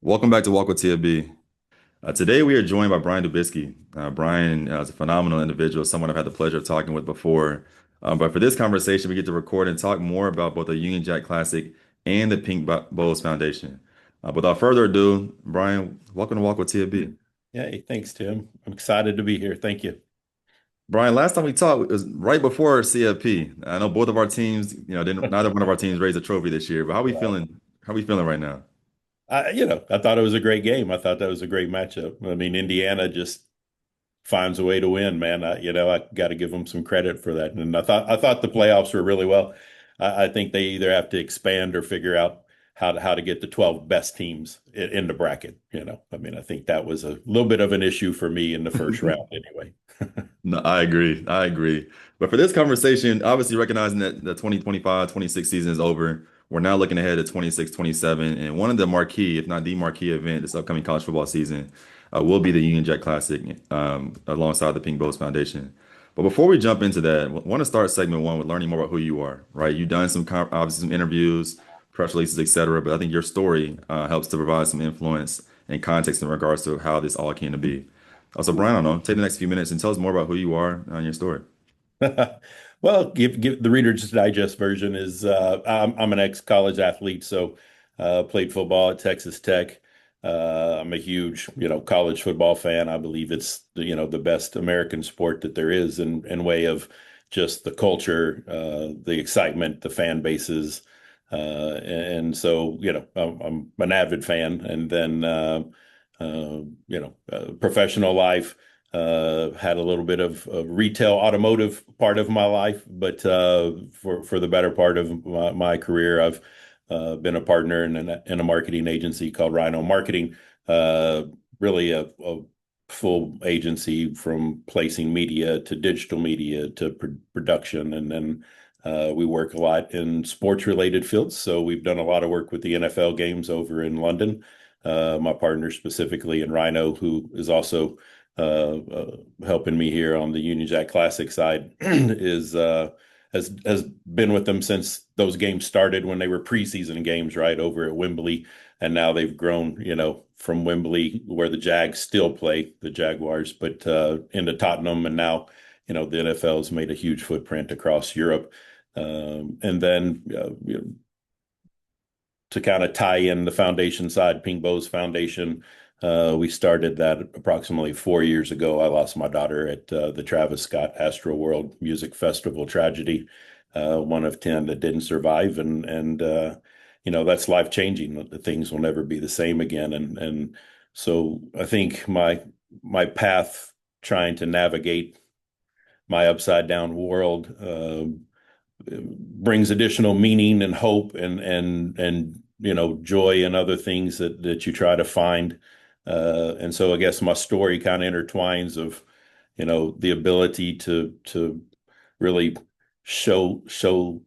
Welcome back to Walk with TFB. Today we are joined by Brian Dubiski. Brian is a phenomenal individual, someone I've had the pleasure of talking with before. But for this conversation, we get to record and talk more about both the Union Jack Classic and the Bowls Foundation. Without further ado, Brian, welcome to Walk with TFB. Hey, thanks, Tim. I'm excited to be here. Thank you. Brian, last time we talked was right before CFP. I know both of our teams, didn't neither one of our teams raised a trophy this year, but how are we Wow. feeling? How are we feeling right now? I thought it was a great game. I thought that was a great matchup. I mean, Indiana just finds a way to win, man. I got to give them some credit for that. And I thought the playoffs were really well. I think they either have to expand or figure out how to get the 12 best teams in the bracket. I mean, I think that was a little bit of an issue for me in the first round anyway. No, I agree. I agree. But for this conversation, obviously recognizing that the 2025-26 season is over, we're now looking ahead to 26-27. And one of the marquee, if not the marquee event this upcoming college football season, will be the Union Jack Classic alongside the Pink Bows Foundation. But before we jump into that, I want to start segment one with learning more about who you are, right? You've done obviously some interviews, press releases, etc. But I think your story helps to provide some influence and context in regards to how this all came to be. So Brian, I don't know, take the next few minutes and tell us more about who you are and your story. Well, give the Reader's Digest version is I'm an ex-college athlete, so played football at Texas Tech. I'm a huge, college football fan. I believe it's the best American sport that there is in way of just the culture, the excitement, the fan bases, and so I'm an avid fan. And then professional life. Had a little bit of a retail automotive part of my life, but for the better part of my career, I've been a partner in a marketing agency called Rhino Marketing. Uh, really a full agency from placing media to digital media to production, and then we work a lot in sports related fields. So we've done a lot of work with the NFL games over in London. My partner specifically in Rhino, who is also helping me here on the Union Jack Classic side, is has been with them since those games started when they were preseason games, right, over at Wembley, and now they've grown, from Wembley where the Jags still play, the Jaguars, but into Tottenham, and now, the NFL has made a huge footprint across Europe, and then to kind of tie in the foundation side, Pink Bows Foundation. We started that approximately 4 years ago. I lost my daughter at the Travis Scott Astroworld Music Festival tragedy, one of 10 that didn't survive, and that's life changing. Things will never be the same again, and so I think my path trying to navigate my upside down world brings additional meaning and hope and joy and other things that you try to find. And so I guess my story kind of intertwines of the ability to really show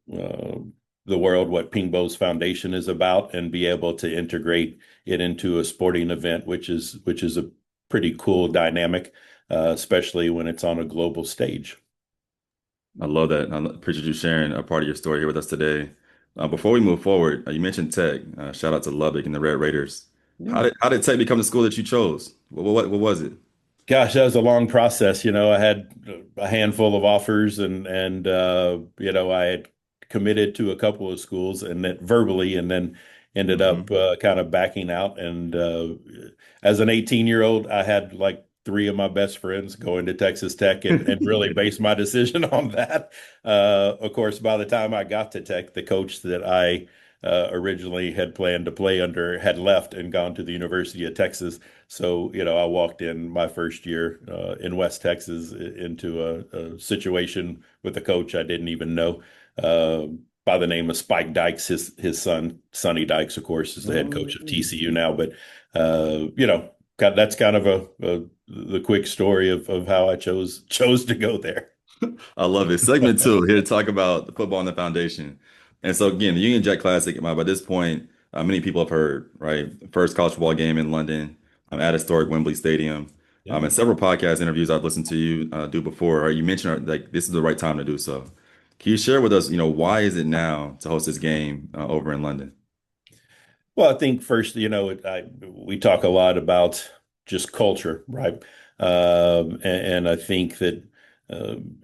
the world what Ping Bo's Foundation is about, and be able to integrate it into a sporting event, which is a pretty cool dynamic, especially when it's on a global stage. I love that. I appreciate you sharing a part of your story here with us today. Before we move forward, you mentioned Tech. Shout out to Lubbock and the Red Raiders. How did Tech become the school that you chose? What was it? Gosh, that was a long process. I had a handful of offers, and I had committed to a couple of schools and then verbally, and then ended up Hmm. kind of backing out. And as an 18-year-old, I had like three of my best friends going to Texas Tech, and really based my decision on that. Of course, by the time I got to Tech, the coach that I originally had planned to play under had left and gone to the University of Texas. So, I walked in my first year in West Texas into a situation with a coach I didn't even know, uh, by the name of Spike Dykes. His son, Sonny Dykes, of course, is the head coach of Oh. TCU now. But, that's kind of the quick story of how I chose to go there. I love it. Segment two, here to talk about the football and the foundation. And so again, the Union Jack Classic, by this point, many people have heard, right? First college football game in London, at historic Wembley Stadium. Yeah. And several podcast interviews I've listened to you do before, right? You mentioned like this is the right time to do so. Can you share with us, why is it now to host this game over in London? Well, I think first, we talk a lot about just culture, right? And I think that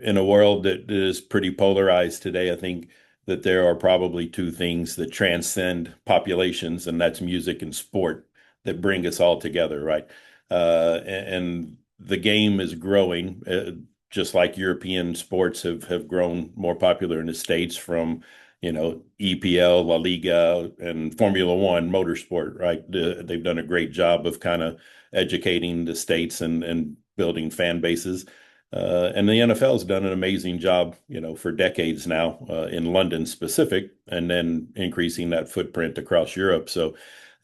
in a world that is pretty polarized today, I think that there are probably two things that transcend populations, and that's music and sport that bring us all together, right? And the game is growing, just like European sports have grown more popular in the States from EPL, La Liga, and Formula One motorsport, right? They've done a great job of kind of educating the states and building fan bases. And the NFL has done an amazing job, for decades now, in London specific, and then increasing that footprint across Europe. So,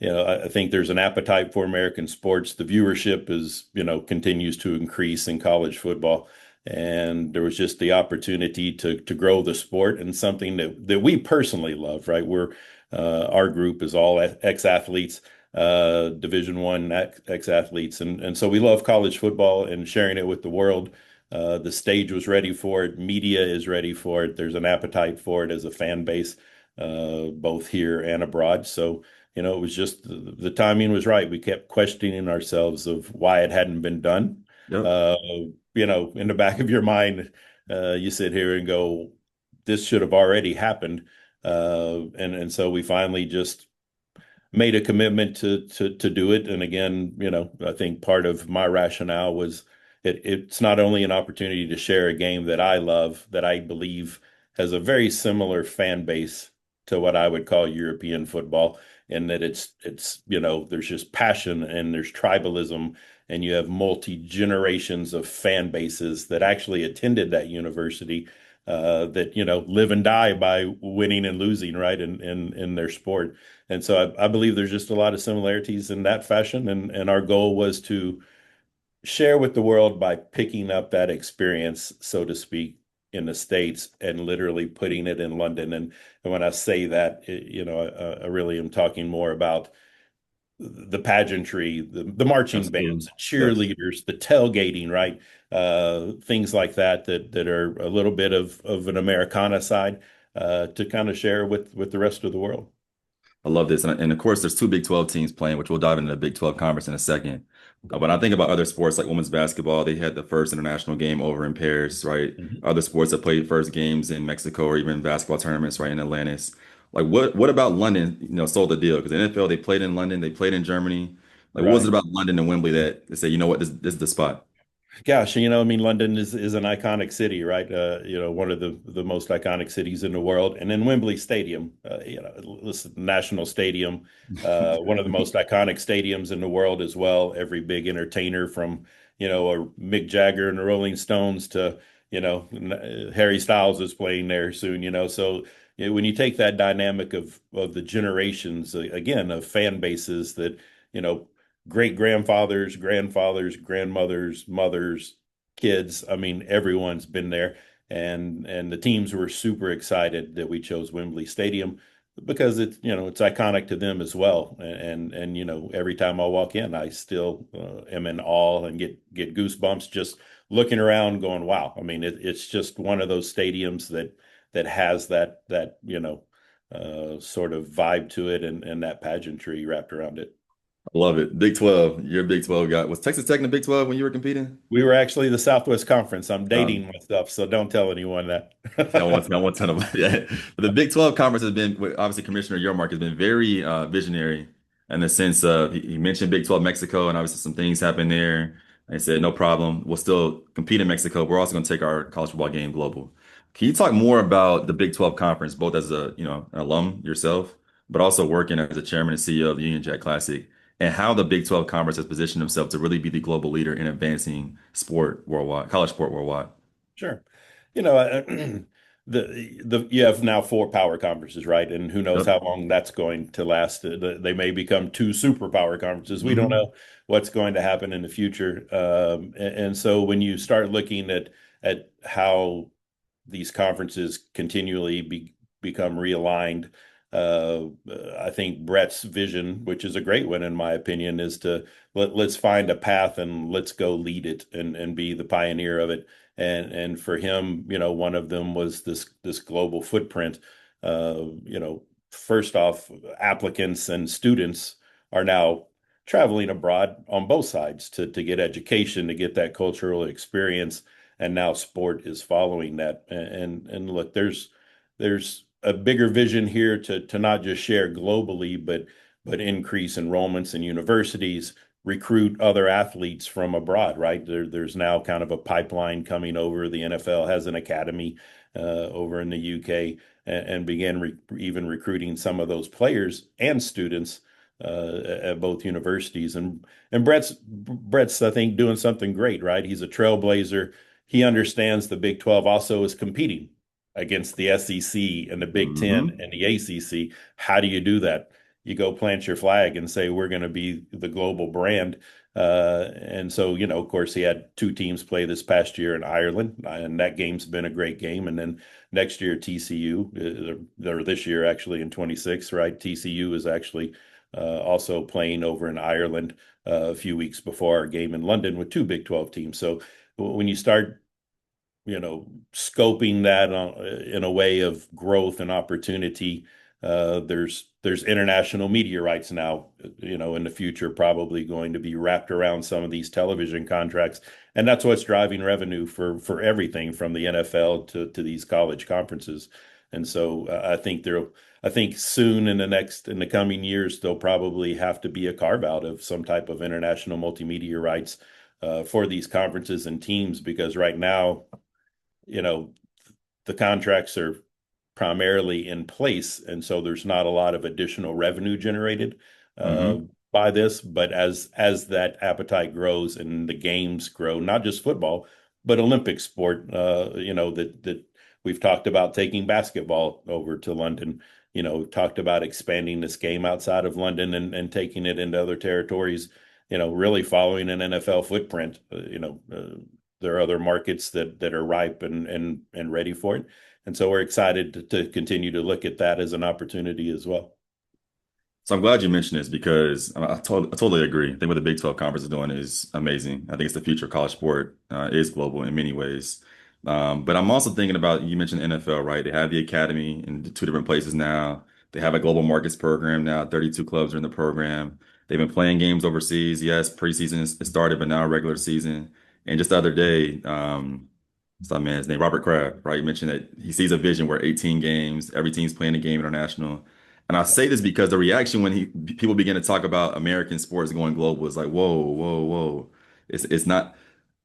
I think there's an appetite for American sports. The viewership continues to increase in college football. And there was just the opportunity to grow the sport and something that we personally love, right? Our group is all ex-athletes, Division I ex-athletes, and so we love college football and sharing it with the world. The stage was ready for it. Media is ready for it. There's an appetite for it as a fan base, both here and abroad. So, it was just the timing was right. We kept questioning ourselves of why it hadn't been done. Yep. Uh, in the back of your mind, you sit here and go, this should have already happened. And so we finally just made a commitment to do it. And again, I think part of my rationale was it's not only an opportunity to share a game that I love, that I believe has a very similar fan base to what I would call European football, in that there's just passion and there's tribalism, and you have multi generations of fan bases that actually attended that university, that live and die by winning and losing, right, in their sport. And so I believe there's just a lot of similarities in that fashion, and our goal was to share with the world by picking up that experience, so to speak, in the States and literally putting it in London. And when I say that, I really am talking more about the pageantry, the marching bands, Absolutely. the Yes. cheerleaders, the tailgating, right? Things like that are a little bit of an Americana side, to kind of share with the rest of the world. I love this. And of course, there's two Big 12 teams playing, which we'll dive into the Big 12 conference in a second. When I think about other sports like women's basketball, they had the first international game over in Paris, right? Mhm. Other sports that played first games in Mexico or even basketball tournaments, right, in Atlantis. Like what about London, sold the deal? Because the NFL, they played in London, they played in Germany. Like what was it Right. about London and Wembley that they say, you know what, this is the spot? Gosh, I mean, London is an iconic city, right? One of the most iconic cities in the world. And then Wembley Stadium, listen, national stadium, one of the most iconic stadiums in the world as well. Every big entertainer from, a Mick Jagger and the Rolling Stones to, Harry Styles is playing there soon, So, when you take that dynamic of the generations, again, of fan bases that, you know, great grandfathers, grandfathers, grandmothers, mothers, kids. I mean, everyone's been there, and the teams were super excited that we chose Wembley Stadium because it's iconic to them as well. And every time I walk in, I still am in awe and get goosebumps just looking around, going, "Wow!" I mean, it's just one of those stadiums that has that sort of vibe to it, and that pageantry wrapped around it. I love it. Big 12. You're a Big 12 guy. Was Texas Tech in the Big 12 when you were competing? We were actually the Southwest Conference. I'm dating Um, myself, so don't tell anyone I that. want to know about that. But the Big 12 conference has been, obviously, Commissioner Yormark has been very visionary in the sense of he mentioned Big 12 Mexico, and obviously some things happened there. They said, no problem. We'll still compete in Mexico. We're also going to take our college football game global. Can you talk more about the Big 12 conference, both as an alum yourself, but also working as a chairman and CEO of the Union Jack Classic, and how the Big 12 conference has positioned himself to really be the global leader in advancing sport worldwide, college sport worldwide? Sure. You know, the you have now four power conferences, right? And who knows Yep. how long that's going to last. They may become two superpower conferences. We don't Hmm. know what's going to happen in the future. And so when you start looking at how these conferences continually become realigned. Uh, I think Brett's vision, which is a great one in my opinion, is to let's find a path and let's go lead it and be the pioneer of it. And for him, one of them was this global footprint. First off, applicants and students are now traveling abroad on both sides to get education, to get that cultural experience. And now sport is following that. And look, there's a bigger vision here to not just share globally, but increase enrollments in universities, recruit other athletes from abroad, right? There's now kind of a pipeline coming over. The NFL has an academy over in the UK, and began even recruiting some of those players and students at both universities. And Brett's I think doing something great, right? He's a trailblazer. He understands the Big 12 also is competing against the SEC and the Big Ten Hmm. and the ACC. How do you do that? You go plant your flag and say we're going to be the global brand. And so, of course, he had two teams play this past year in Ireland, and that game's been a great game. And then next year, TCU, or this year actually in 26, right? TCU is actually also playing over in Ireland a few weeks before our game in London with two Big 12 teams. So when you start scoping that in a way of growth and opportunity. There's international media rights now, in the future, probably going to be wrapped around some of these television contracts, and that's what's driving revenue for everything from the NFL to these college conferences. And so I think soon in the coming years, there'll probably have to be a carve out of some type of international multimedia rights for these conferences and teams, because right now you know, the contracts are primarily in place, and so there's not a lot of additional revenue generated uh, Hmm. by this. But as that appetite grows and the games grow, not just football, but Olympic sport, that we've talked about taking basketball over to London. Talked about expanding this game outside of London and taking it into other territories. Really following an NFL footprint. There are other markets that are ripe and ready for it. And so we're excited to continue to look at that as an opportunity as well. So I'm glad you mentioned this because I totally agree. I think what the Big 12 Conference is doing is amazing. I think it's the future of college sport. It is global in many ways. But I'm also thinking about, you mentioned NFL, right? They have the academy in two different places now. They have a global markets program now. 32 clubs are in the program. They've been playing games overseas. Yes, preseason is started, but now regular season. And just the other day, what's that man's name? Robert Kraft, right? He mentioned that he sees a vision where 18 games, every team's playing a game international. And I say this because the reaction when people begin to talk about American sports going global is like, whoa, whoa, whoa. It's not.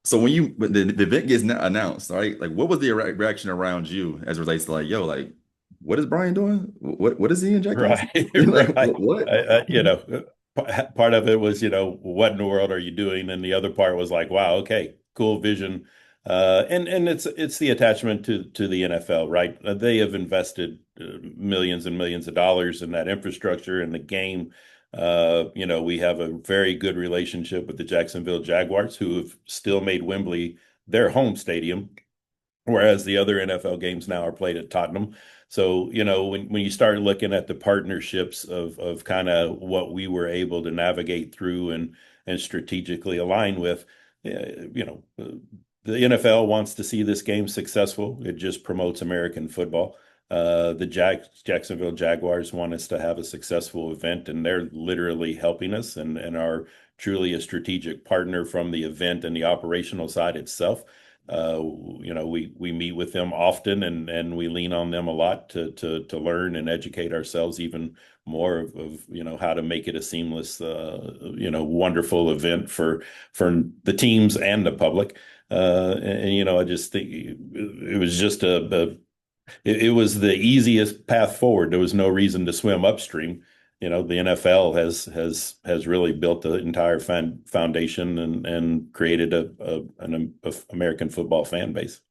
So when the event gets announced, right? Like, what was the reaction around you as it relates to like, yo, like, what is Brian doing? What is he injecting us? Right, Like, right. what? Part of it was, what in the world are you doing? And the other part was like, wow, okay, cool vision. And it's the attachment to the NFL, right? They have invested millions and millions of dollars in that infrastructure and the game. We have a very good relationship with the Jacksonville Jaguars, who have still made Wembley their home stadium, whereas the other NFL games now are played at Tottenham. So, when you start looking at the partnerships of kind of what we were able to navigate through and strategically align with, the NFL wants to see this game successful. It just promotes American football. The Jacksonville Jaguars want us to have a successful event, and they're literally helping us and are truly a strategic partner from the event and the operational side itself. We meet with them often, and we lean on them a lot to learn and educate ourselves even more of how to make it a seamless, wonderful event for the teams and the public. I just think it was just it was the easiest path forward. There was no reason to swim upstream. The NFL has really built the entire foundation and created an American football fan base.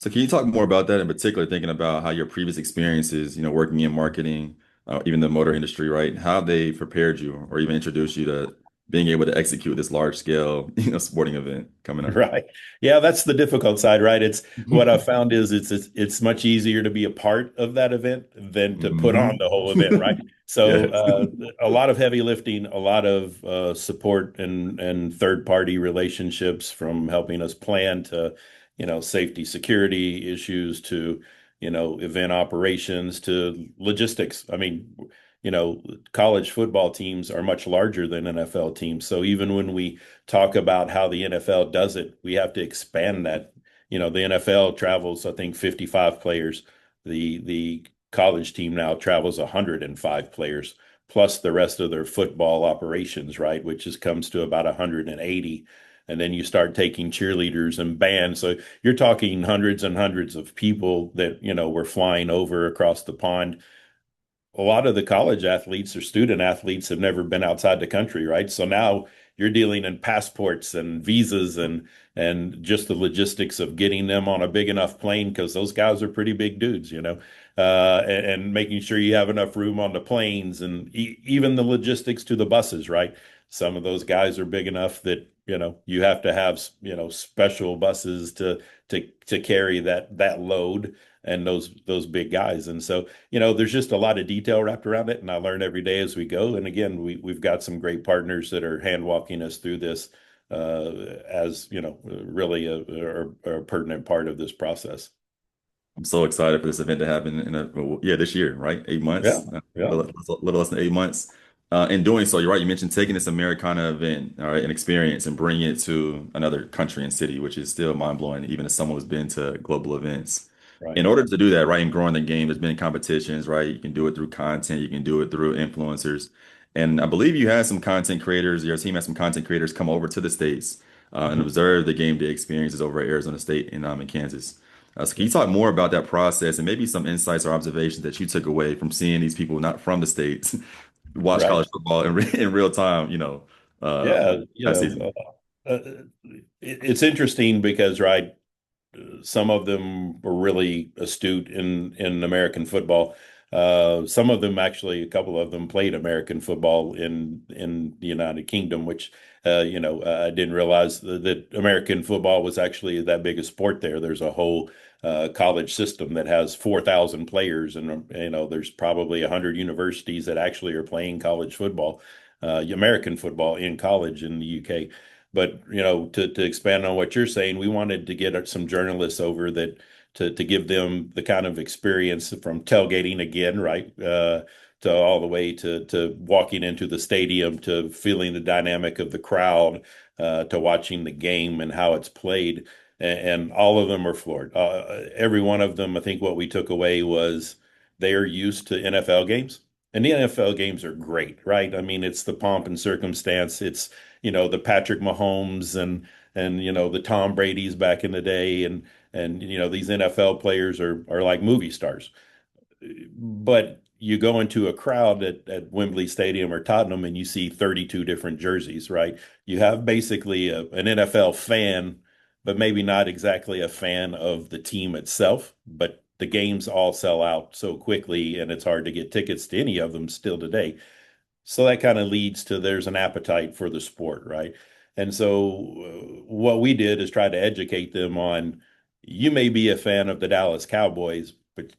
So can you talk more about that in particular, thinking about how your previous experiences, working in marketing, even the motor industry, right? How they prepared you or even introduced you to being able to execute this large scale, sporting event coming up. Right. Yeah, that's the difficult side, right? It's what I found is it's much easier to be a part of that event than to put on Hmm. the whole event, right? So Yes. a lot of heavy lifting, a lot of support and third party relationships, from helping us plan to, safety security issues to, event operations to logistics. I mean, college football teams are much larger than NFL teams. So even when we talk about how the NFL does it, we have to expand that. The NFL travels, I think, 55 players. The college team now travels 105 players, plus the rest of their football operations, right? Which comes to about 180. And then you start taking cheerleaders and bands. So you're talking hundreds and hundreds of people that, were flying over across the pond. A lot of the college athletes or student athletes have never been outside the country, right? So now you're dealing in passports and visas and just the logistics of getting them on a big enough plane because those guys are pretty big dudes, and making sure you have enough room on the planes and even the logistics to the buses, right? Some of those guys are big enough that you have to have special buses to carry that load and those big guys. And so, there's just a lot of detail wrapped around it, and I learn every day as we go. And again, we've got some great partners that are hand walking us through this, as really a pertinent part of this process. I'm so excited for this event to happen yeah, this year, right? 8 months, Yeah, yeah, little less than 8 months. In doing so, you're right. You mentioned taking this Americana event, all right, an experience and bringing it to another country and city, which is still mind blowing, even as someone who's been to global events. right. In order to do that, right, and growing the game, there's been competitions, right? You can do it through content, you can do it through influencers. And I believe you had some content creators, your team had some content creators come over to the States and Mhm. observe the game day experiences over at Arizona State and in Kansas. So can you talk more about that process and maybe some insights or observations that you took away from seeing these people not from the States watch Right. college football in real time, uh, Yeah, that season? it's interesting because, right, some of them were really astute in American football. Some of them actually, a couple of them played American football in the United Kingdom, which I didn't realize that American football was actually that big a sport there. There's a whole college system that has 4,000 players, and there's probably 100 universities that actually are playing college football, American football in college in the UK. But to expand on what you're saying, we wanted to get some journalists over that to give them the kind of experience from tailgating again, right? To all the way to walking into the stadium, to feeling the dynamic of the crowd, to watching the game and how it's played. And all of them are floored. Every one of them, I think what we took away was they are used to NFL games. And the NFL games are great, right? I mean, it's the pomp and circumstance. It's the Patrick Mahomes and the Tom Brady's back in the day, and these NFL players are like movie stars. But you go into a crowd at Wembley Stadium or Tottenham and you see 32 different jerseys, right? You have basically an NFL fan, but maybe not exactly a fan of the team itself. But the games all sell out so quickly, and it's hard to get tickets to any of them still today. So that kind of leads to there's an appetite for the sport, right? And so what we did is try to educate them on, you may be a fan of the Dallas Cowboys, but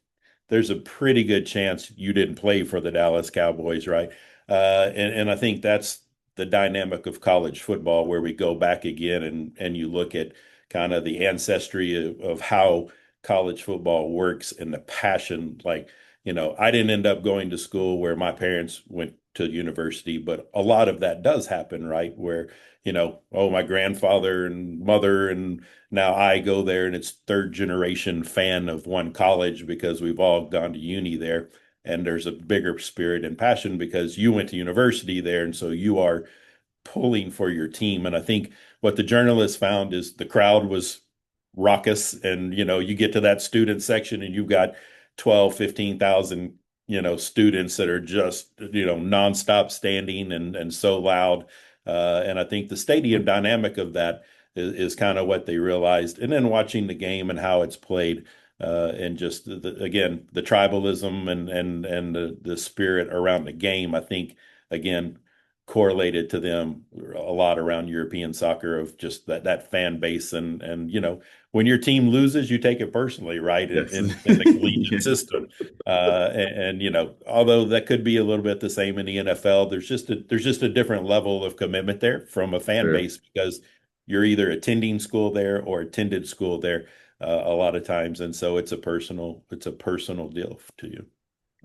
there's a pretty good chance you didn't play for the Dallas Cowboys, right? And I think that's the dynamic of college football, where we go back again and you look at kind of the ancestry of how college football works and the passion. Like, I didn't end up going to school where my parents went to university, but a lot of that does happen, right? Where, oh, my grandfather and mother, and now I go there and it's third generation fan of one college because we've all gone to uni there. And there's a bigger spirit and passion because you went to university there. And so you are pulling for your team. And I think what the journalists found is the crowd was raucous. And, you get to that student section and you've got 12, 15,000, students that are just, nonstop standing and so loud. And I think the stadium dynamic of that is kind of what they realized. And then watching the game and how it's played, and just again, the tribalism and the spirit around the game, I think, again, correlated to them a lot around European soccer, of just that fan base. And when your team loses, you take it personally, right? In Yes. in the collegiate system. And although that could be a little bit the same in the NFL, there's just a different level of commitment there from a fan Sure. base, because you're either attending school there or attended school there, a lot of times. And so it's a personal deal to you.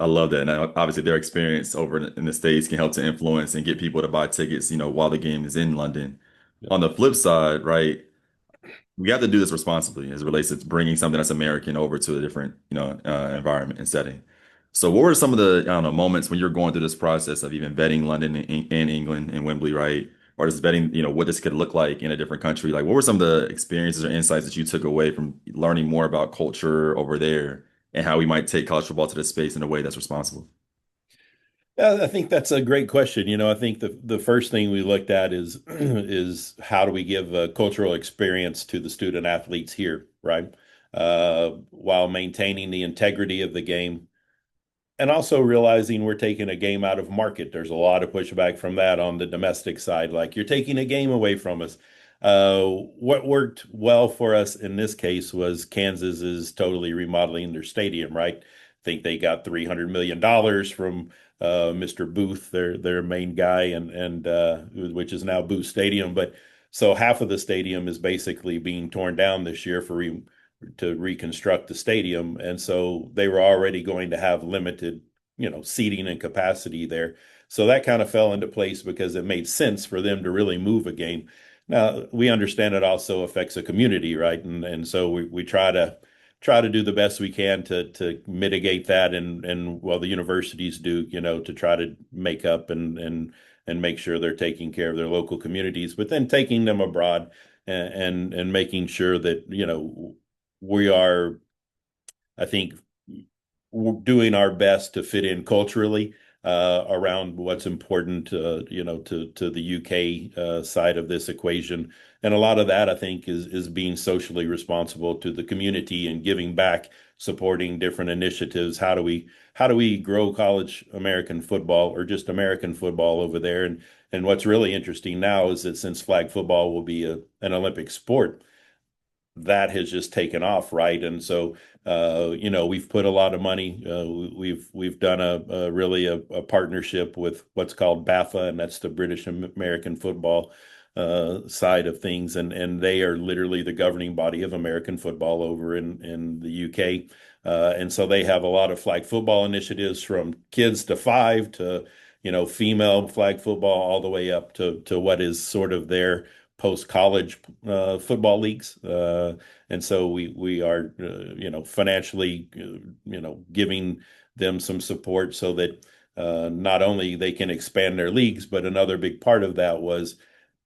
I love that. And obviously, their experience over in the States can help to influence and get people to buy tickets, while the game is in London. Yeah. On the flip side, right, we have to do this responsibly as it relates to bringing something that's American over to a different, environment and setting. So, what were some of the, I don't know, moments when you're going through this process of even vetting London and England and Wembley, right? Or just vetting, what this could look like in a different country? Like, what were some of the experiences or insights that you took away from learning more about culture over there and how we might take college football to this space in a way that's responsible? I think that's a great question. I think the first thing we looked at is is how do we give a cultural experience to the student athletes here, right? While maintaining the integrity of the game and also realizing we're taking a game out of market. There's a lot of pushback from that on the domestic side, like you're taking a game away from us. What worked well for us in this case was Kansas is totally remodeling their stadium, right? I think they got $300 million from Mr. Booth, their main guy, and which is now Booth Stadium. But so half of the stadium is basically being torn down this year to reconstruct the stadium. And so they were already going to have limited, seating and capacity there. So that kind of fell into place because it made sense for them to really move a game. Now we understand it also affects a community, right? And so we try to do the best we can to mitigate that and well the universities do, to try to make up and make sure they're taking care of their local communities, but then taking them abroad and making sure that, we are, I think, doing our best to fit in culturally around what's important, to the UK side of this equation. And a lot of that, I think, is being socially responsible to the community and giving back, supporting different initiatives. How do we grow college American football or just American football over there? And what's really interesting now is that since flag football will be an Olympic sport, that has just taken off, right? And so, we've put a lot of money. We've done a partnership with what's called BAFA, and that's the British American Football side of things, and they are literally the governing body of American football over in the UK. And so they have a lot of flag football initiatives from kids to five to female flag football all the way up to what is sort of their post college football leagues, and so we are financially giving them some support so that not only they can expand their leagues, but another big part of that was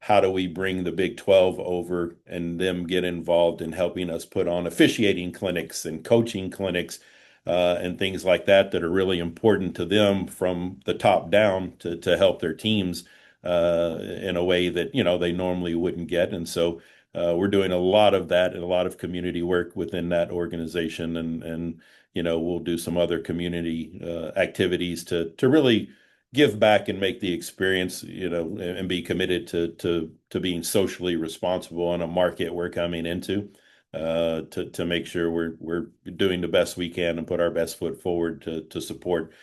how do we bring the Big 12 over and them get involved in helping us put on officiating clinics and coaching clinics and things like that are really important to them from the top down to help their teams in a way that they normally wouldn't get. And so we're doing a lot of that and a lot of community work within that organization, and we'll do some other community activities to really give back and make the experience, and be committed to being socially responsible in a market we're coming into. To make sure we're doing the best we can and put our best foot forward to support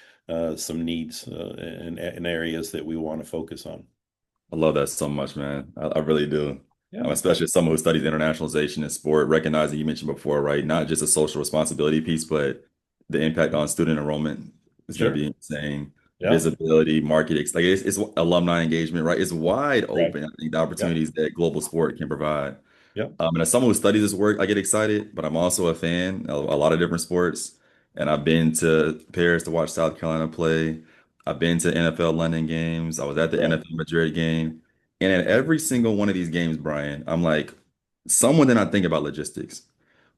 some needs in areas that we want to focus on. I love that so much, man. I really do. Yeah. Especially as someone who studies internationalization in sport, recognizing you mentioned before, right? Not just a social responsibility piece, but the impact on student enrollment is going to Sure. be insane. Yeah. Visibility, market, like it's alumni engagement, right? It's wide Right. open. I think the Yeah. opportunities that global sport can provide. Yeah. And as someone who studies this work, I get excited, but I'm also a fan of a lot of different sports. And I've been to Paris to watch South Carolina play. I've been to NFL London games. I was at the Right. NFL Madrid game. And at every single one of these games, Brian, I'm like, someone did not think about logistics.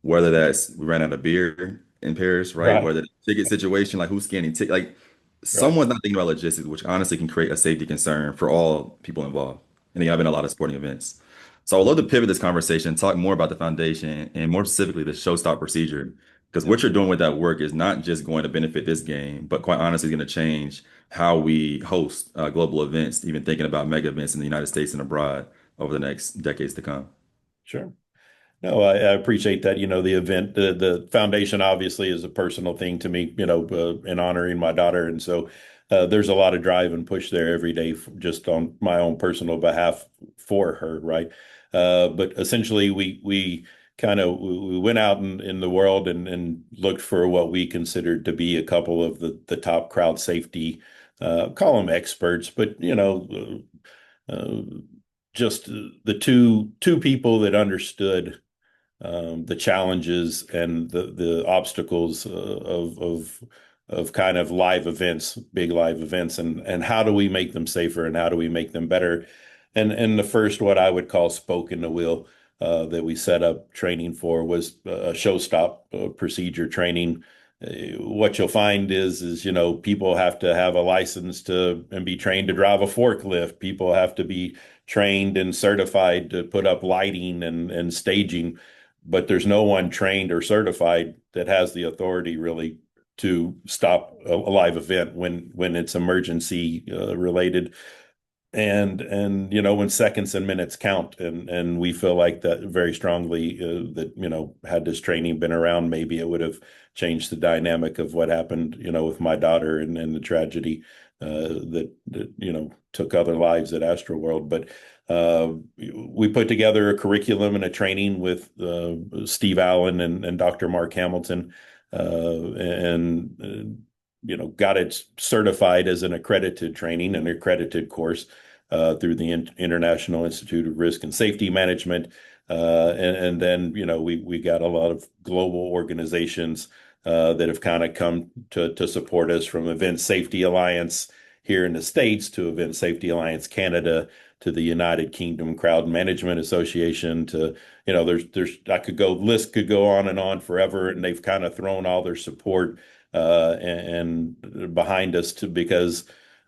Whether that's we ran out of beer in Paris, right? Right. Whether the ticket situation, like who's scanning ticket, like Right. someone's not thinking about logistics, which honestly can create a safety concern for all people involved. And again, I've been to a lot of sporting events. So I'd love to pivot this conversation and talk more about the foundation and more specifically the show stop procedure. Because Yeah. what you're doing with that work is not just going to benefit this game, but quite honestly, is going to change how we host global events, even thinking about mega events in the United States and abroad over the next decades to come. Sure. No, I appreciate that. The event, the foundation obviously is a personal thing to me, in honoring my daughter. And so there's a lot of drive and push there every day, just on my own personal behalf for her, right? But essentially, we kind of we went out in the world and looked for what we considered to be a couple of the top crowd safety, call them experts, but uh, just the two people that understood the challenges and the obstacles of kind of live events, big live events, and how do we make them safer and how do we make them better? And the first, what I would call spoke in the wheel that we set up training for was a show stop procedure training. What you'll find is people have to have a license to and be trained to drive a forklift. People have to be trained and certified to put up lighting and staging, but there's no one trained or certified that has the authority really to stop a live event when it's emergency related and when seconds and minutes count and we feel like that very strongly that had this training been around, maybe it would have changed the dynamic of what happened with my daughter and the tragedy that took other lives at Astroworld. But we put together a curriculum and a training with Steve Allen and Dr. Mark Hamilton, and got it certified as an accredited training, an accredited course through the International Institute of Risk and Safety Management. And then, we got a lot of global organizations that have kind of come to support us, from Event Safety Alliance here in the States to Event Safety Alliance Canada to the United Kingdom Crowd Management Association to, list could go on and on forever. And they've kind of thrown all their support and behind us because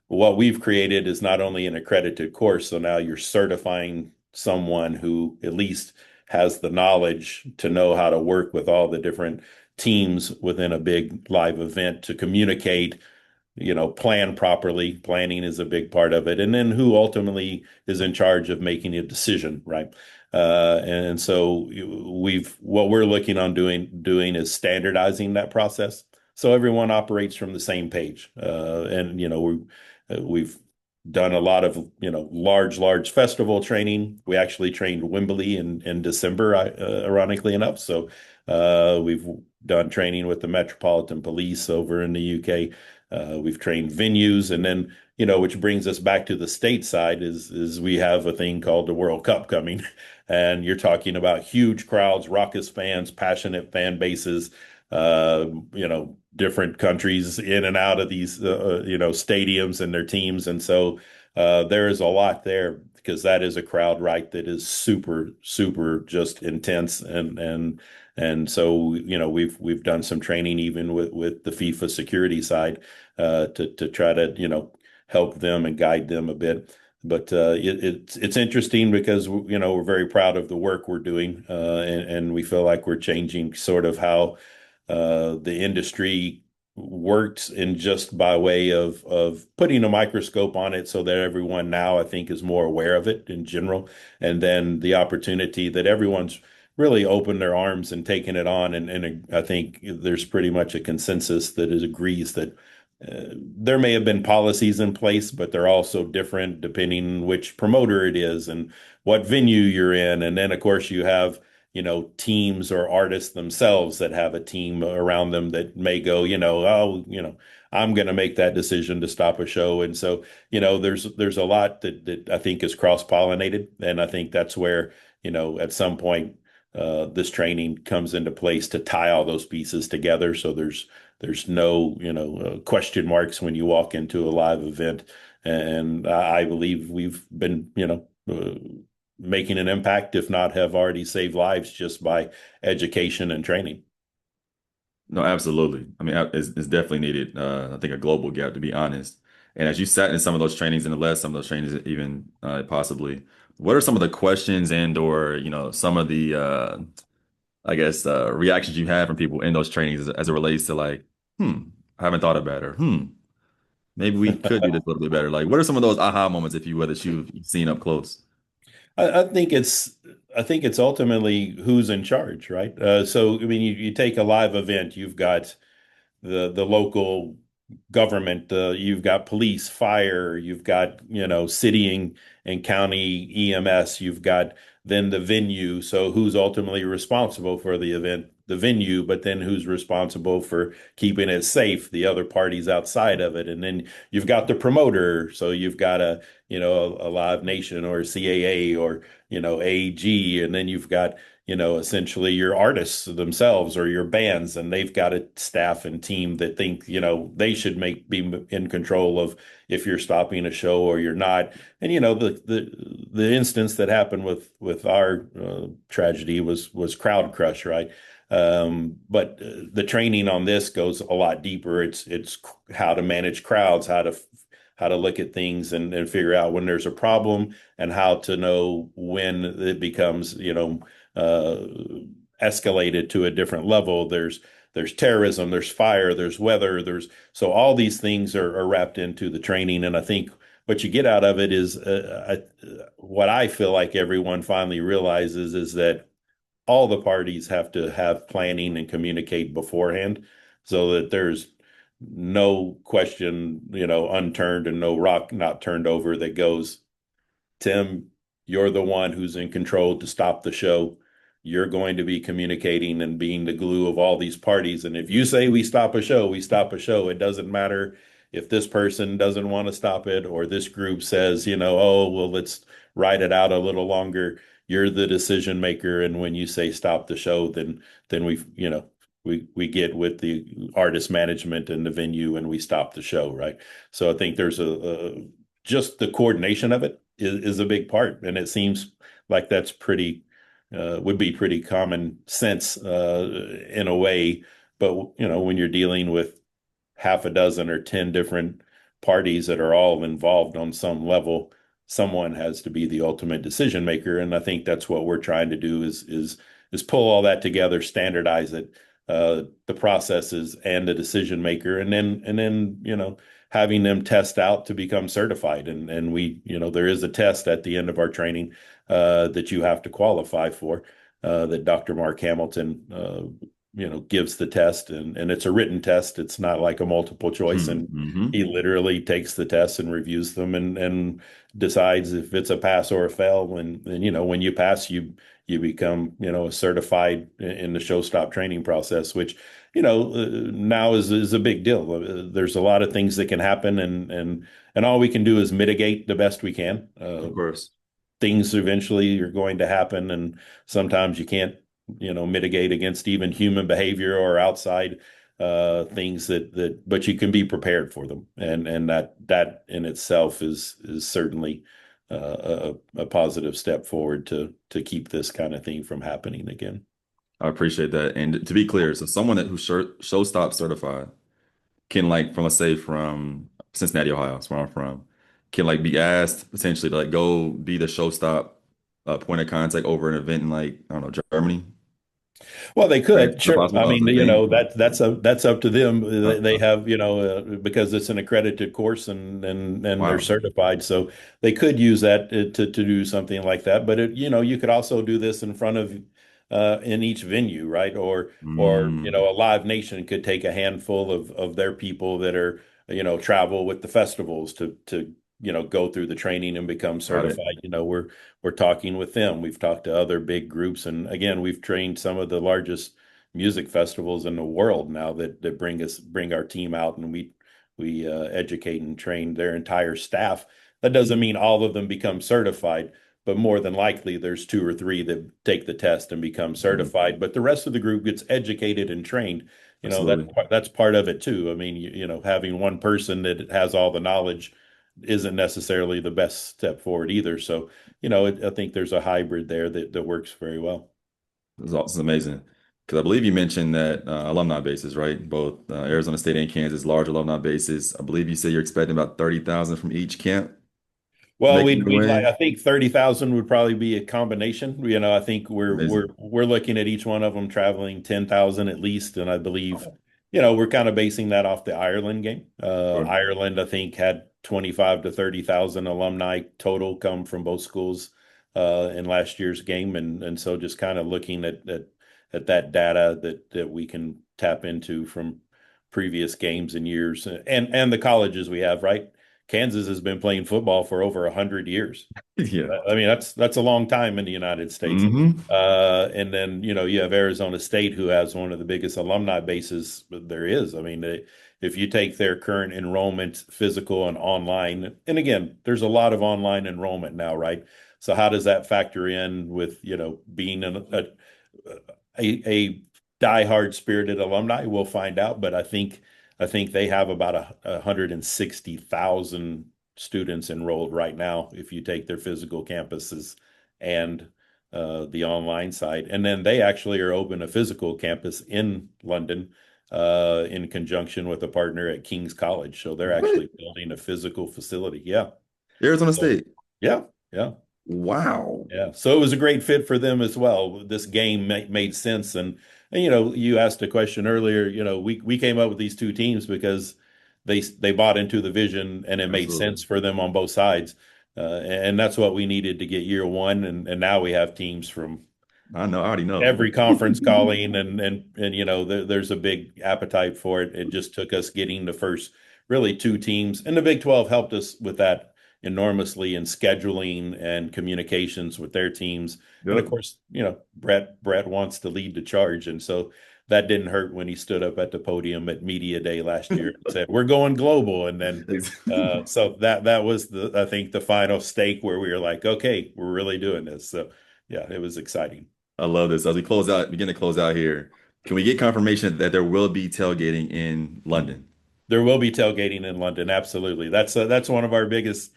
what we've created is not only an accredited course, so now you're certifying someone who at least has the knowledge to know how to work with all the different teams within a big live event to communicate, plan properly. Planning is a big part of it. And then who ultimately is in charge of making a decision, right? And so what we're looking on doing is standardizing that process. So everyone operates from the same page. And, we've done a lot of, large festival training. We actually trained Wembley in December, ironically enough. So we've done training with the Metropolitan Police over in the UK. We've trained venues, and then which brings us back to the stateside is we have a thing called the World Cup coming, and you're talking about huge crowds, raucous fans, passionate fan bases, different countries in and out of these stadiums and their teams, and so there is a lot there because that is a crowd, right, that is super super just intense and so, we've done some training even with the FIFA security side to try to, help them and guide them a bit. But it's interesting because, we're very proud of the work we're doing, and we feel like we're changing sort of how the industry works, in just by way of putting a microscope on it so that everyone now, I think, is more aware of it in general. And then the opportunity that everyone's really opened their arms and taken it on. And I think there's pretty much a consensus that agrees that there may have been policies in place, but they're also different depending which promoter it is and what venue you're in. And then, of course, you have, teams or artists themselves that have a team around them that may go, I'm going to make that decision to stop a show. And so, there's a lot that I think is cross-pollinated. And I think that's where, at some point, this training comes into place to tie all those pieces together. So there's no question marks when you walk into a live event. And I believe we've been making an impact, if not have already saved lives just by education and training. No, absolutely. I mean, it's definitely needed. I think a global gap, to be honest. And as you sat in some of those trainings and led some of those trainings, even possibly, what are some of the questions and or some of the I guess reactions you have from people in those trainings as it relates to like, I haven't thought about it, or maybe we could do this a little bit better. Like, what are some of those aha moments, if you will, that you've seen up close? I think it's ultimately who's in charge, right? So I mean, you take a live event, you've got the local government, you've got police, fire, you've got, city and county EMS, you've got then the venue. So who's ultimately responsible for the event? The venue, but then who's responsible for keeping it safe? The other parties outside of it. And then you've got the promoter. So you've got a Live Nation or CAA or, AG. And then you've got essentially your artists themselves or your bands, and they've got a staff and team that think, they should be in control of if you're stopping a show or you're not. And the instance that happened with our tragedy was crowd crush, right? But the training on this goes a lot deeper. It's how to manage crowds, how to look at things and figure out when there's a problem and how to know when it becomes, uh, escalated to a different level. There's terrorism, there's fire, there's weather, there's so all these things are wrapped into the training. And I think what you get out of it is what I feel like everyone finally realizes is that all the parties have to have planning and communicate beforehand so that there's no question, unturned and no rock not turned over that goes, Tim, you're the one who's in control to stop the show. You're going to be communicating and being the glue of all these parties. And if you say we stop a show, we stop a show. It doesn't matter if this person doesn't want to stop it or this group says, oh, well, let's ride it out a little longer. You're the decision maker. And when you say stop the show, then we get with the artist management and the venue and we stop the show, right? So I think there's just the coordination of it is a big part, and it seems like that's pretty would be pretty common sense in a way. But when you're dealing with half a dozen or 10 different parties that are all involved on some level, someone has to be the ultimate decision maker. And I think that's what we're trying to do is pull all that together, standardize it, the processes and the decision maker, and then having them test out to become certified. And we, there is a test at the end of our training that you have to qualify for, that Dr. Mark Hamilton gives the test, and it's a written test. It's not like a multiple choice, and Mm-hmm. he literally takes the tests and reviews them and decides if it's a pass or a fail. And when you pass, you become a certified in the show stop training process, which now is a big deal. There's a lot of things that can happen, and all we can do is mitigate the best we can. Of course. Things eventually are going to happen, and sometimes you can't mitigate against even human behavior or outside things that but you can be prepared for them, and that in itself is certainly a positive step forward to keep this kind of thing from happening again. I appreciate that. And to be clear, so someone that who's show stop certified can like from let's say from Cincinnati, Ohio, that's where I'm from, can like be asked potentially to like go be the show stop point of contact over an event in like I don't know Germany. Well, they Right? Is could, that sure. possible? I Oh, it's mean, a thing. that's up to them. They Uh, have, because it's an accredited course and they're wow. certified, so they could use that to do something like that. But you could also do this in front of in each venue, right? Or Mm, a Live Nation could take a handful of their people that are travel with the festivals to go through the training and become got it. certified. We're talking with them. We've talked to other big groups, and again, we've trained some of the largest music festivals in the world now that bring our team out, and we educate and train their entire staff. That doesn't mean all of them become certified, but more than likely there's two or three that take the test and become Mhm. certified. But the rest of the group gets educated and trained. Absolutely. That's part of it too. I mean, having one person that has all the knowledge isn't necessarily the best step forward either. So, I think there's a hybrid there that works very well. It's amazing. Because I believe you mentioned that alumni bases, right? Both Arizona State and Kansas, large alumni bases. I believe you said you're expecting about 30,000 from each camp Well, making we'd their we'd like, way. I think 30,000 would probably be a combination. I think we're we're Amazing. we're looking at each one of them traveling 10,000 at least, and I believe, we're kind of basing that off the Ireland game. Sure. Ireland, I think, had 25 to 30,000 alumni total come from both schools in last year's game, and so just kind of looking at that data that we can tap into from previous games and years, and the colleges we have, right? Kansas has been playing football for over 100 years. Yeah. I mean, that's a long time in the United States. Hmm. And then, you have Arizona State, who has one of the biggest alumni bases there is. I mean, if you take their current enrollment, physical and online, and again, there's a lot of online enrollment now, right? So how does that factor in with, being a diehard spirited alumni? We'll find out, but I think they have about 160,000 students enrolled right now if you take their physical campuses and the online side. And then they actually are open a physical campus in London in conjunction with a partner at King's College. So they're What? actually building a physical facility. Yeah. Arizona So, State. yeah. Yeah. Wow. Yeah, so it was a great fit for them as well. This game made sense, and you asked a question earlier. We came up with these two teams because they bought into the vision, and it made Absolutely. sense for them on both sides, and that's what we needed to get year one, and now we have teams from I know. I already know. every conference calling, and there's a big appetite for it. It just took us getting the first really two teams, and the Big 12 helped us with that enormously in scheduling and communications with their teams. And of Yep. course, Brett wants to lead the charge, and so that didn't hurt when he stood up at the podium at media day last year and said, "We're going global." And then so that was I think the final stake where we were like, "Okay, we're really doing this." So yeah, it was exciting. I love this. As we begin to close out here, can we get confirmation that there will be tailgating in London? There will be tailgating in London. Absolutely. That's one of our biggest,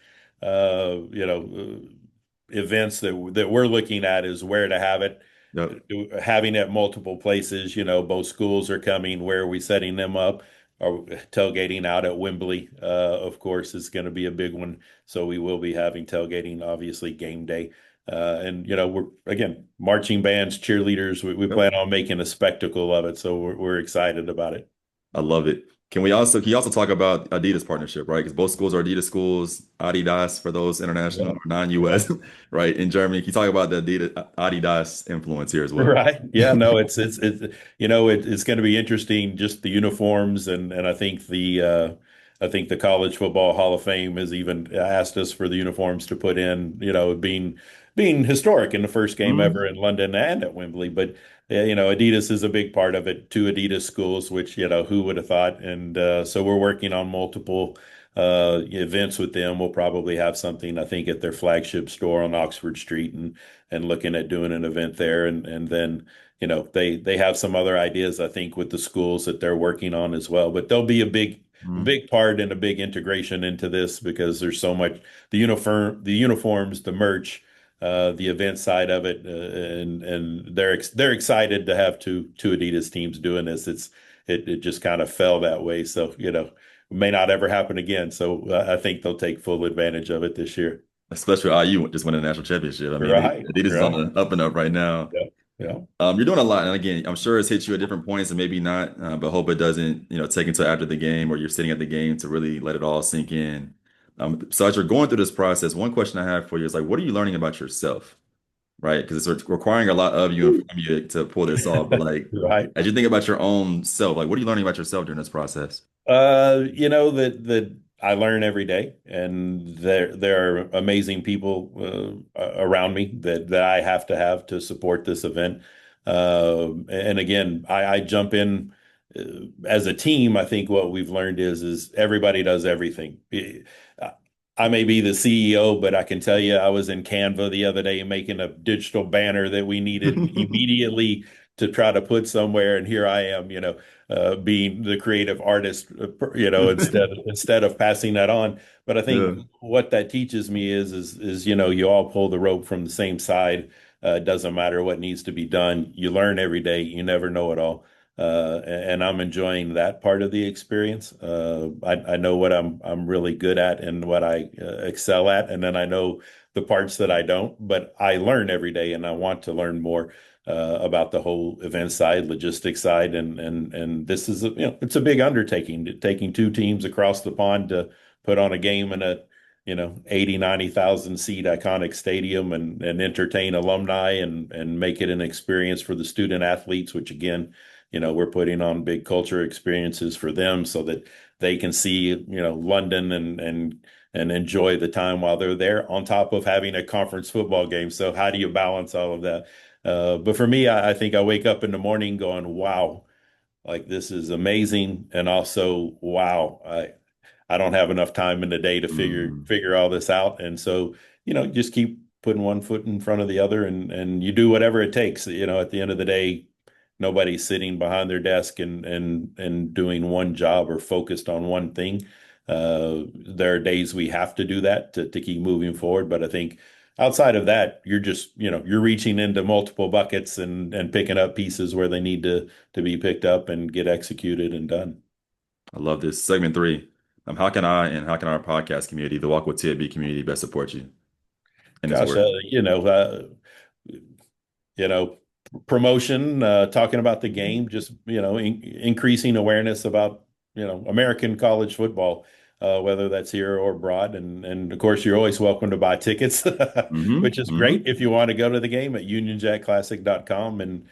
events that we're looking at is where to have it. Yep. Having it multiple places. Both schools are coming. Where are we setting them up? Or tailgating out at Wembley, of course, is going to be a big one. So we will be having tailgating, obviously, game day. And we're again marching bands, cheerleaders. We Yep. plan on making a spectacle of it. So we're excited about it. I love it. Can you also talk about Adidas partnership, right? Because both schools are Adidas schools, Adidas for those international Yeah. or Yeah. non-US, right? In Germany. Can you talk about the Adidas influence here as well? Right. Yeah, no, it's going to be interesting, just the uniforms, and I think the College Football Hall of Fame has even asked us for the uniforms to put in, being historic in the first game ever Mhm. in London and at Wembley. But Adidas is a big part of it. Two Adidas schools, which who would have thought? And so we're working on multiple events with them. We'll probably have something, I think, at their flagship store on Oxford Street, and looking at doing an event there. And then, they have some other ideas, I think, with the schools that they're working on as well. But there'll be a Mhm. big part and a big integration into this because there's so much the uniforms, the merch, the event side of it, and they're excited to have two Adidas teams doing this. It just kind of fell that way, so may not ever happen again. So I think they'll take full advantage of it this year. Especially IU just won a national championship. I mean, Right, Adidas is on right. the up and up right now. Yeah, yeah. You're doing a lot, and again, I'm sure it's hit you at different points, and maybe not, but hope it doesn't, take until after the game or you're sitting at the game to really let it all sink in. So as you're going through this process, one question I have for you is like, what are you learning about yourself, right? Because it's requiring a lot of you and from you to pull this off. But like, Right. as you think about your own self, like, what are you learning about yourself during this process? That I learn every day, and there are amazing people around me that I have to support this event. And again, I jump in as a team. I think what we've learned is everybody does everything. I may be the CEO, but I can tell you I was in Canva the other day making a digital banner that we needed immediately to try to put somewhere, and here I am, being the creative artist, instead of passing that on. But I think Yeah. what that teaches me is you all pull the rope from the same side. It doesn't matter what needs to be done. You learn every day. You never know it all. And I'm enjoying that part of the experience. I know what I'm really good at and what I excel at, and then I know the parts that I don't. But I learn every day, and I want to learn more about the whole event side, logistics side, and this is it's a big undertaking, taking two teams across the pond to put on a game in a 80, 90,000 seat iconic stadium, and entertain alumni, and make it an experience for the student athletes, which again we're putting on big culture experiences for them so that they can see, London and enjoy the time while they're there on top of having a conference football game. So how do you balance all of that? But for me, I think I wake up in the morning going, wow, like this is amazing. And also, wow, I don't have enough time in the day to Mm, figure all this out. And so, just keep putting one foot in front of the other and you do whatever it takes. At the end of the day, nobody's sitting behind their desk and doing one job or focused on one thing. There are days we have to do that to keep moving forward. But I think outside of that, you're just, you're reaching into multiple buckets and picking up pieces where they need to be picked up and get executed and done. I love this. Segment three. How can I and how can our podcast community, the Walk with TAB community, best support you in this Gosh, work? you know, promotion, talking about the game, just, increasing awareness about, American college football, whether that's here or abroad. And of course, you're always welcome to buy tickets, which is great Hmm. if you want to go to the game at unionjackclassic.com. And,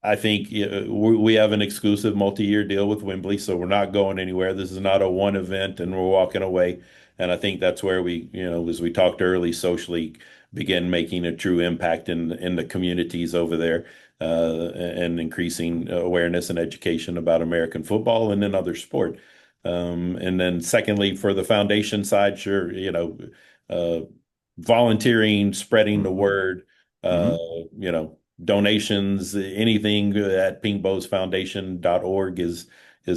I think we have an exclusive multi-year deal with Wembley, so we're not going anywhere. This is not a one event and we're walking away. And I think that's where we, as we talked early, socially begin making a true impact in the communities over there, and increasing awareness and education about American football and then other sport. And then secondly, for the foundation side, sure, uh, volunteering, spreading the Hmm. word, uh, Hmm. you know, donations, anything at pinkbowsfoundation.org is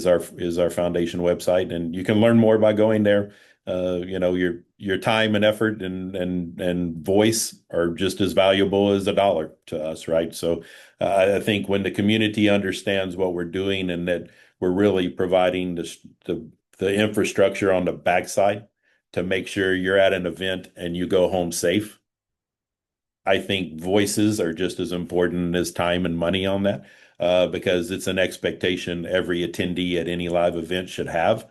our foundation website, and you can learn more by going there. Your time and effort and voice are just as valuable as a dollar to us, right? So I think when the community understands what we're doing and that we're really providing the infrastructure on the backside to make sure you're at an event and you go home safe, I think voices are just as important as time and money on that, because it's an expectation every attendee at any live event should have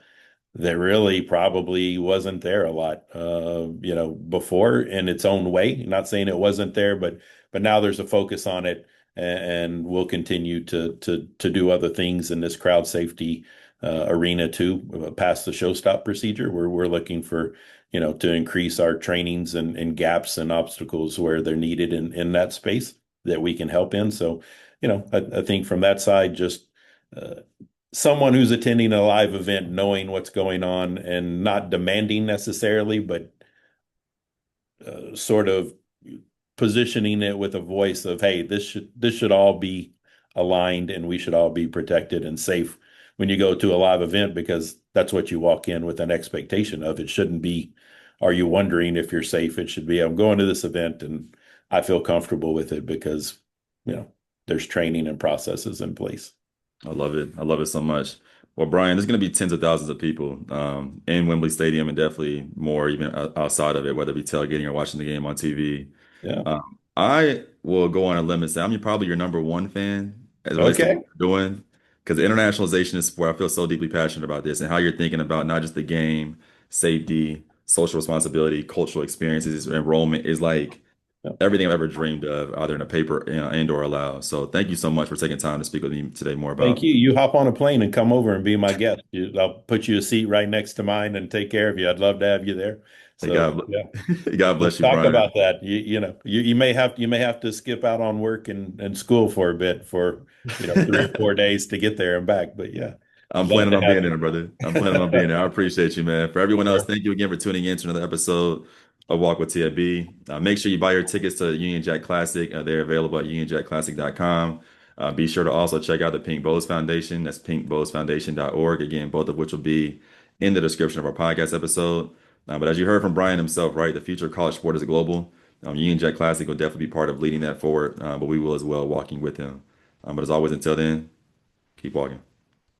that really probably wasn't there a lot, before in its own way. Not saying it wasn't there, but now there's a focus on it, and we'll continue to do other things in this crowd safety arena too, past the show stop procedure, where we're looking for, to increase our trainings and gaps and obstacles where they're needed in that space that we can help in. So, I think from that side, just uh, someone who's attending a live event knowing what's going on and not demanding necessarily, but sort of positioning it with a voice of, hey, this should all be aligned and we should all be protected and safe when you go to a live event, because that's what you walk in with an expectation of. It shouldn't be, are you wondering if you're safe? It should be, I'm going to this event and I feel comfortable with it because, you know, there's training and processes in place. I love it. I love it so much. Well, Brian, there's going to be tens of thousands of people in Wembley Stadium and definitely more even outside of it, whether it be tailgating or watching the game on TV. Yeah. I will go on a limb and say I'm probably your number one fan as it relates to what Okay. you're doing, because the internationalization of sport, I feel so deeply passionate about this and how you're thinking about not just the game, safety, social responsibility, cultural experiences, enrollment is like Yeah. everything I've ever dreamed of, either in a paper, and or aloud. So thank you so much for taking time to speak with me today more Thank about. you. You hop on a plane and come over and be my guest. I'll put you a seat right next to mine and take care of you. I'd love to have you there. Hey, So yeah, God let's bless you, talk Brian. about that. You may have to skip out on work and school for a bit for 3 or 4 days to get there and back. But yeah, I'd I'm love planning to on have being you. there, brother. I'm planning on being there. I appreciate you, man. For everyone else, Sure. thank you again for tuning in to another episode of Walk with TFB. Make sure you buy your tickets to Union Jack Classic. They're available at unionjackclassic.com. Be sure to also check out the Pink Bows Foundation. That's pinkbowsfoundation.org. Again, both of which will be in the description of our podcast episode. But as you heard from Brian himself, right, the future of college sport is global. Union Jack Classic will definitely be part of leading that forward, but we will as well, walking with him. But as always, until then, keep walking.